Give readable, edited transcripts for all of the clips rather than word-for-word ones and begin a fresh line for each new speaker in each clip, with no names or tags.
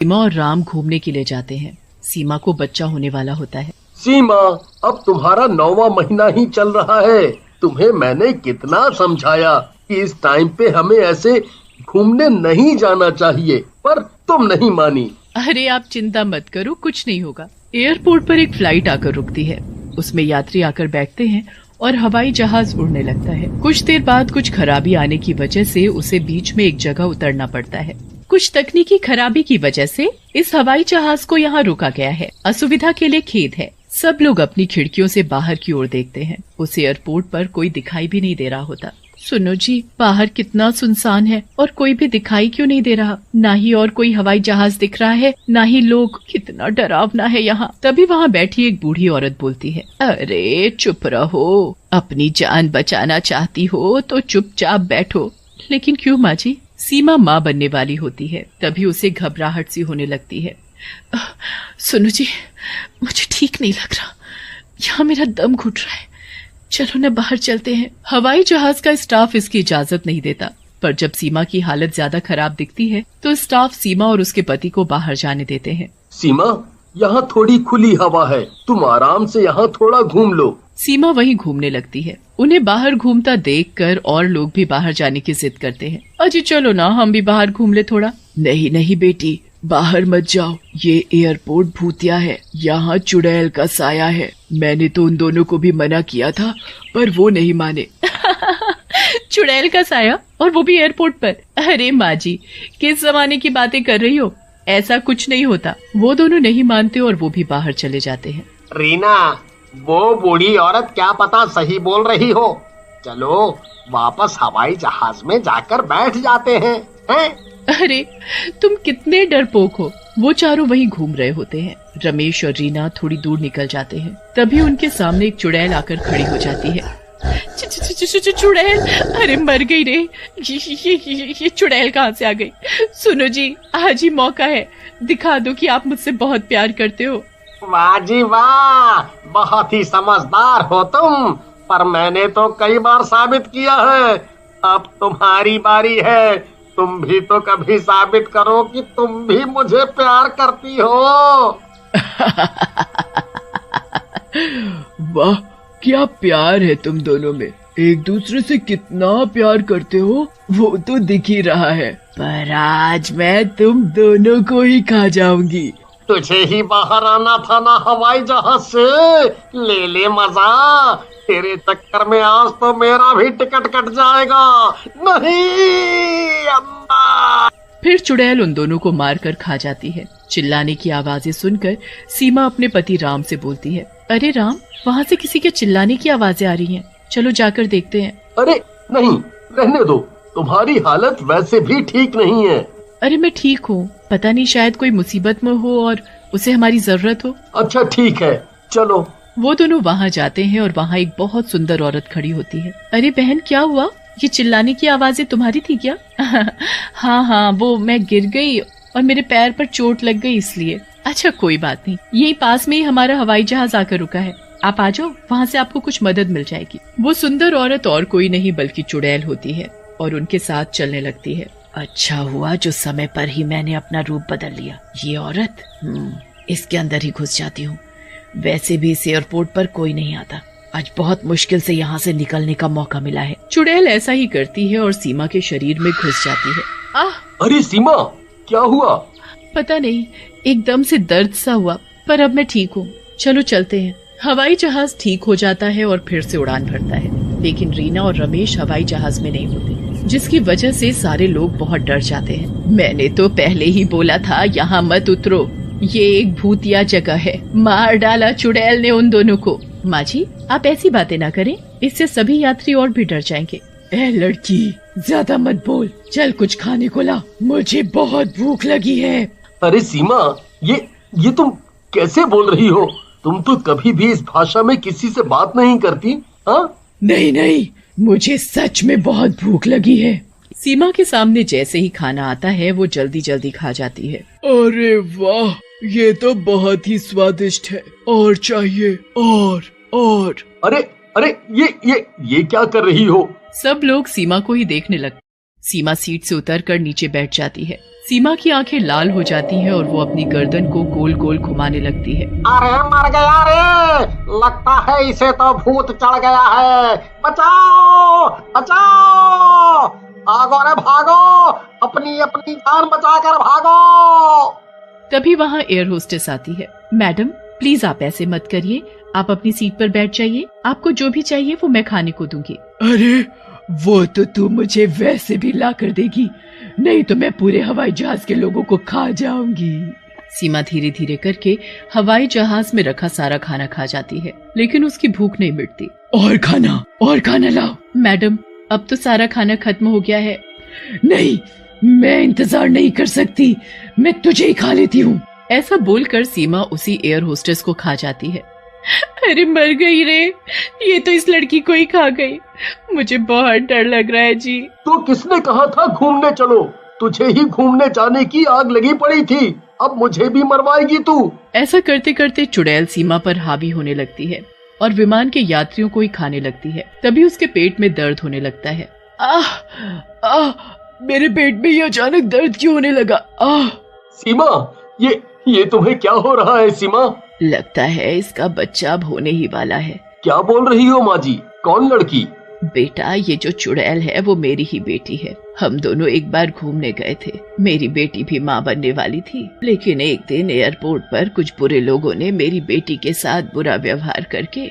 सीमा और राम घूमने के लिए जाते हैं। सीमा को बच्चा होने वाला होता है।
सीमा, अब तुम्हारा 9वां महीना ही चल रहा है। तुम्हें मैंने कितना समझाया कि इस टाइम पे हमें ऐसे घूमने नहीं जाना चाहिए, पर तुम नहीं मानी।
अरे आप चिंता मत करो, कुछ नहीं होगा। एयरपोर्ट पर एक फ्लाइट आकर रुकती है। उसमें यात्री आकर बैठते हैं और हवाई जहाज उड़ने लगता है। कुछ देर बाद कुछ खराबी आने की वजह से उसे बीच में एक जगह उतरना पड़ता है। कुछ तकनीकी खराबी की वजह से इस हवाई जहाज को यहाँ रुका गया है। असुविधा के लिए खेद है। सब लोग अपनी खिड़कियों से बाहर की ओर देखते हैं। उस एयरपोर्ट पर कोई दिखाई भी नहीं दे रहा होता। सुनो जी, बाहर कितना सुनसान है और कोई भी दिखाई क्यों नहीं दे रहा। ना ही और कोई हवाई जहाज दिख रहा है, ना ही लोग। कितना डरावना है यहाँ। तभी वहाँ बैठी एक बूढ़ी औरत बोलती है, अरे चुप रहो, अपनी जान बचाना चाहती हो तो चुपचाप बैठो। लेकिन क्यों माँ जी? सीमा माँ बनने वाली होती है। तभी उसे घबराहट सी होने लगती है। सुनो जी, मुझे ठीक नहीं लग रहा, यहाँ मेरा दम घुट रहा है। चलो न बाहर चलते हैं। हवाई जहाज का स्टाफ इसकी इजाजत नहीं देता, पर जब सीमा की हालत ज्यादा खराब दिखती है तो स्टाफ सीमा और उसके पति को बाहर जाने देते हैं।
सीमा, यहाँ थोड़ी खुली हवा है, तुम आराम से यहाँ थोड़ा घूम लो।
सीमा वहीं घूमने लगती है। उन्हें बाहर घूमता देखकर और लोग भी बाहर जाने की जिद करते हैं। अजी चलो ना, हम भी बाहर घूम ले थोड़ा। नहीं नहीं बेटी, बाहर मत जाओ, ये एयरपोर्ट भूतिया है, यहाँ चुड़ैल का साया है। मैंने तो उन दोनों को भी मना किया था, पर वो नहीं माने। चुड़ैल का साया, और वो भी एयरपोर्ट पर? अरे माँ जी, किस जमाने की बातें कर रही हो? ऐसा कुछ नहीं होता। वो दोनों नहीं मानते और वो भी बाहर चले जाते हैं।
रीना, वो बूढ़ी औरत क्या पता सही बोल रही हो। चलो वापस हवाई जहाज में जाकर बैठ जाते हैं।
अरे तुम कितने डरपोक हो। वो चारों वहीं घूम रहे होते हैं। रमेश और रीना थोड़ी दूर निकल जाते हैं। तभी उनके सामने एक चुड़ैल आकर खड़ी हो जाती है। चुड़ैल, अरे मर गई रे। ये चुड़ैल कहाँ से आ गई? सुनो जी, आज ही मौका है, दिखा दो कि आप मुझसे बहुत प्यार करते हो।
वाह जी वाह, बहुत ही समझदार हो तुम, पर मैंने तो कई बार साबित किया है। अब तुम्हारी बारी है। तुम भी तो कभी साबित करो कि तुम भी मुझे प्यार करती हो।
वाह, क्या प्यार है तुम दोनों में। एक दूसरे से कितना प्यार करते हो वो तो दिख ही रहा है। पर आज मैं तुम दोनों को ही खा जाऊंगी।
तुझे ही बाहर आना था ना हवाई जहाज से। ले ले मजा। तेरे चक्कर में आज तो मेरा भी टिकट कट जाएगा। नहीं अम्मा।
फिर चुड़ैल उन दोनों को मारकर खा जाती है। चिल्लाने की आवाजें सुनकर सीमा अपने पति राम से बोलती है, अरे राम, वहाँ से किसी के चिल्लाने की आवाजें आ रही हैं। चलो जाकर देखते हैं।
अरे नहीं, रहने दो, तुम्हारी हालत वैसे भी ठीक नहीं है।
अरे मैं ठीक हूँ, पता नहीं शायद कोई मुसीबत में हो और उसे हमारी जरूरत हो।
अच्छा ठीक है, चलो।
वो दोनों वहाँ जाते हैं और वहाँ एक बहुत सुंदर औरत खड़ी होती है। अरे बहन, क्या हुआ? ये चिल्लाने की आवाजें तुम्हारी थी क्या? हाँ हाँ, वो मैं गिर गई और मेरे पैर पर चोट लग गई इसलिए। अच्छा कोई बात नहीं, यही पास में ही हमारा हवाई जहाज आकर रुका है, आप आ जाओ, वहाँ से आपको कुछ मदद मिल जाएगी। वो सुंदर औरत और कोई नहीं बल्कि चुड़ैल होती है और उनके साथ चलने लगती है। अच्छा हुआ जो समय पर ही मैंने अपना रूप बदल लिया। ये औरत, इसके अंदर ही घुस जाती हूँ। वैसे भी इस एयरपोर्ट पर कोई नहीं आता। आज बहुत मुश्किल से यहाँ से निकलने का मौका मिला है। चुड़ैल ऐसा ही करती है और सीमा के शरीर में घुस जाती है। आह!
अरे सीमा, क्या हुआ?
पता नहीं, एकदम से दर्द सा हुआ, पर अब मैं ठीक हूँ। चलो चलते हैं। हवाई जहाज ठीक हो जाता है और फिर से उड़ान भरता है, लेकिन रीना और रमेश हवाई जहाज में नहीं होते, जिसकी वजह से सारे लोग बहुत डर जाते हैं। मैंने तो पहले ही बोला था यहाँ मत उतरो, ये एक भूतिया जगह है। मार डाला चुड़ैल ने उन दोनों को। माँ जी, आप ऐसी बातें ना करें, इससे सभी यात्री और भी डर जाएंगे।
ए लड़की, ज्यादा मत बोल, चल कुछ खाने को ला, मुझे बहुत भूख लगी है।
अरे सीमा, ये तुम कैसे बोल रही हो? तुम तो कभी भी इस भाषा में किसी से बात नहीं करती। हाँ?
नहीं, मुझे सच में बहुत भूख लगी है।
सीमा के सामने जैसे ही खाना आता है वो जल्दी जल्दी खा जाती है।
अरे वाह, ये तो बहुत ही स्वादिष्ट है, और चाहिए और।
अरे ये क्या कर रही हो?
सब लोग सीमा को ही देखने लगते। सीमा सीट से उतरकर नीचे बैठ जाती है। सीमा की आंखें लाल हो जाती हैं और वो अपनी गर्दन को गोल गोल घुमाने लगती है।
अरे मर गया रे, लगता है इसे तो भूत चढ़ गया है। बचाओ बचाओ, भागो रे भागो, अपनी अपनी जान बचाकर भागो।
तभी वहाँ एयर होस्टेस आती है। मैडम प्लीज आप ऐसे मत करिए, आप अपनी सीट पर बैठ जाइए, आपको जो भी चाहिए वो मैं खाने को दूंगी।
अरे वो तो तू मुझे वैसे भी ला कर देगी, नहीं तो मैं पूरे हवाई जहाज के लोगों को खा जाऊंगी।
सीमा धीरे धीरे करके हवाई जहाज में रखा सारा खाना खा जाती है, लेकिन उसकी भूख नहीं मिटती।
और खाना लाओ।
मैडम अब तो सारा खाना खत्म हो गया है।
नहीं, मैं इंतजार नहीं कर सकती, मैं तुझे ही खा लेती हूँ।
ऐसा बोलकर सीमा उसी एयर होस्टेस को खा जाती है। अरे मर गई रे, ये तो इस लड़की को ही खा गई, मुझे बहुत डर लग रहा है जी।
तो किसने कहा था घूमने चलो? तुझे ही घूमने जाने की आग लगी पड़ी थी, अब मुझे भी मरवाएगी तू।
ऐसा करते करते चुड़ैल सीमा पर हावी होने लगती है और विमान के यात्रियों को ही खाने लगती है। तभी उसके पेट में दर्द होने लगता है।
मेरे पेट में ये अचानक दर्द क्यों होने लगा?
सीमा, ये तुम्हें क्या हो रहा है सीमा?
लगता है इसका बच्चा अब होने ही वाला है।
क्या बोल रही हो माँ जी? कौन लड़की?
बेटा ये जो चुड़ैल है वो मेरी ही बेटी है। हम दोनों एक बार घूमने गए थे, मेरी बेटी भी माँ बनने वाली थी, लेकिन एक दिन एयरपोर्ट पर कुछ बुरे लोगों ने मेरी बेटी के साथ बुरा व्यवहार करके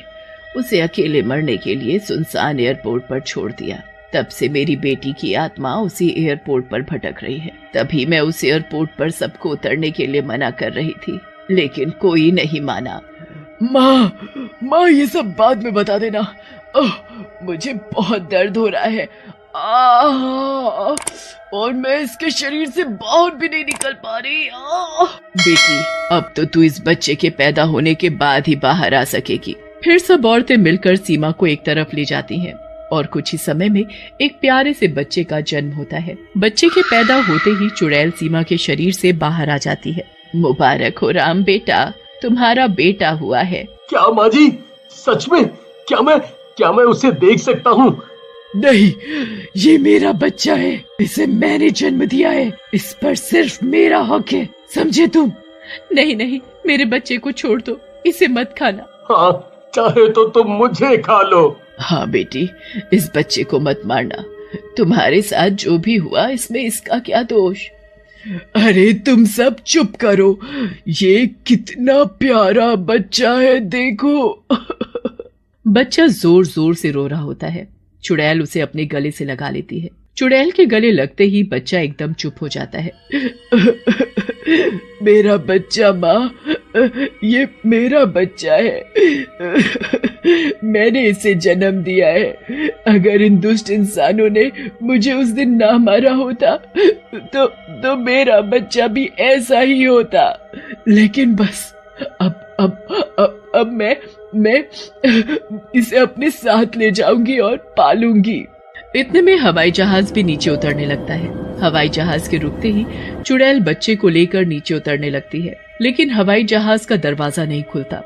उसे अकेले मरने के लिए सुनसान एयरपोर्ट पर छोड़ दिया। तब से मेरी बेटी की आत्मा उसी एयरपोर्ट पर भटक रही है। तभी मैं उस एयरपोर्ट पर सबको उतरने के लिए मना कर रही थी, लेकिन कोई नहीं माना।
माँ ये सब बाद में बता देना, मुझे बहुत दर्द हो रहा है और मैं इसके शरीर से बाहर भी नहीं निकल पा रही।
बेटी अब तो तू इस बच्चे के पैदा होने के बाद ही बाहर आ सकेगी। फिर सब औरतें मिलकर सीमा को एक तरफ ले जाती हैं और कुछ ही समय में एक प्यारे से बच्चे का जन्म होता है। बच्चे के पैदा होते ही चुड़ैल सीमा के शरीर से बाहर आ जाती है। मुबारक हो राम बेटा, तुम्हारा बेटा हुआ है।
क्या माँ जी, सच में? क्या मैं उसे देख सकता हूँ?
नहीं, ये मेरा बच्चा है, इसे मैंने जन्म दिया है, इस पर सिर्फ मेरा हक है, समझे तुम?
नहीं, मेरे बच्चे को छोड़ दो, इसे मत खाना।
हाँ, चाहे तो तुम मुझे खा लो।
हाँ बेटी, इस बच्चे को मत मारना, तुम्हारे साथ जो भी हुआ इसमें इसका क्या दोष।
अरे तुम सब चुप करो, ये कितना प्यारा बच्चा है, देखो।
बच्चा जोर जोर से रो रहा होता है। चुड़ैल उसे अपने गले से लगा लेती है। चुड़ैल के गले लगते ही बच्चा एकदम चुप हो जाता है।
मेरा बच्चा माँ, ये मेरा बच्चा है, मैंने इसे जन्म दिया है। अगर इन दुष्ट इंसानों ने मुझे उस दिन ना मारा होता तो मेरा बच्चा भी ऐसा ही होता। लेकिन बस अब मैं इसे अपने साथ ले जाऊंगी और पालूंगी।
इतने में हवाई जहाज भी नीचे उतरने लगता है। हवाई जहाज के रुकते ही चुड़ैल बच्चे को लेकर नीचे उतरने लगती है, लेकिन हवाई जहाज का दरवाजा नहीं खुलता।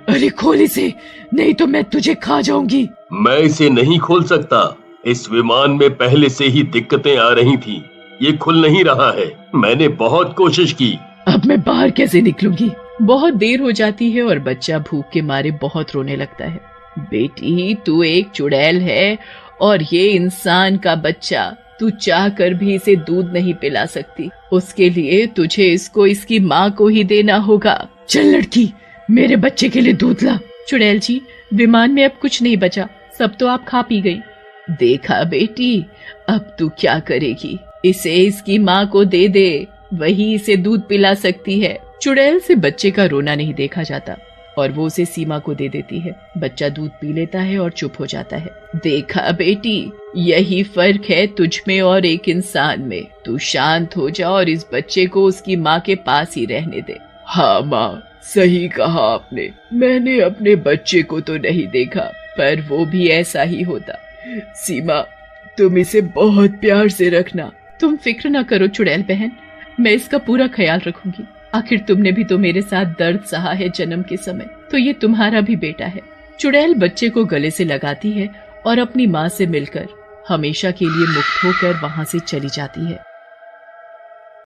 अरे खोल इसे, नहीं तो मैं तुझे खा जाऊंगी।
मैं इसे नहीं खोल सकता, इस विमान में पहले से ही दिक्कतें आ रही थी, ये खुल नहीं रहा है, मैंने बहुत कोशिश की।
अब मैं बाहर कैसे निकलूंगी?
बहुत देर हो जाती है और बच्चा भूख के मारे बहुत रोने लगता है। बेटी तू एक चुड़ैल है और ये इंसान का बच्चा, तू चाह कर भी इसे दूध नहीं पिला सकती, उसके लिए तुझे इसको इसकी माँ को ही देना होगा।
चल लड़की, मेरे बच्चे के लिए दूध ला।
चुड़ैल जी, विमान में अब कुछ नहीं बचा, सब तो आप खा पी गई। देखा बेटी, अब तू क्या करेगी, इसे इसकी माँ को दे दे, वही इसे दूध पिला सकती है। चुड़ैल से बच्चे का रोना नहीं देखा जाता और वो उसे सीमा को दे देती है। बच्चा दूध पी लेता है और चुप हो जाता है। देखा बेटी, यही फर्क है तुझ में और एक इंसान में। तू शांत हो जा और इस बच्चे को उसकी माँ के पास ही रहने दे।
हाँ माँ, सही कहा आपने, मैंने अपने बच्चे को तो नहीं देखा, पर वो भी ऐसा ही होता। सीमा, तुम इसे बहुत प्यार से रखना।
तुम फिक्र न करो चुड़ैल बहन, मैं इसका पूरा ख्याल रखूंगी। आखिर तुमने भी तो मेरे साथ दर्द सहा है जन्म के समय, तो ये तुम्हारा भी बेटा है। चुड़ैल बच्चे को गले से लगाती है और अपनी माँ से मिलकर हमेशा के लिए मुक्त होकर वहाँ से चली जाती है।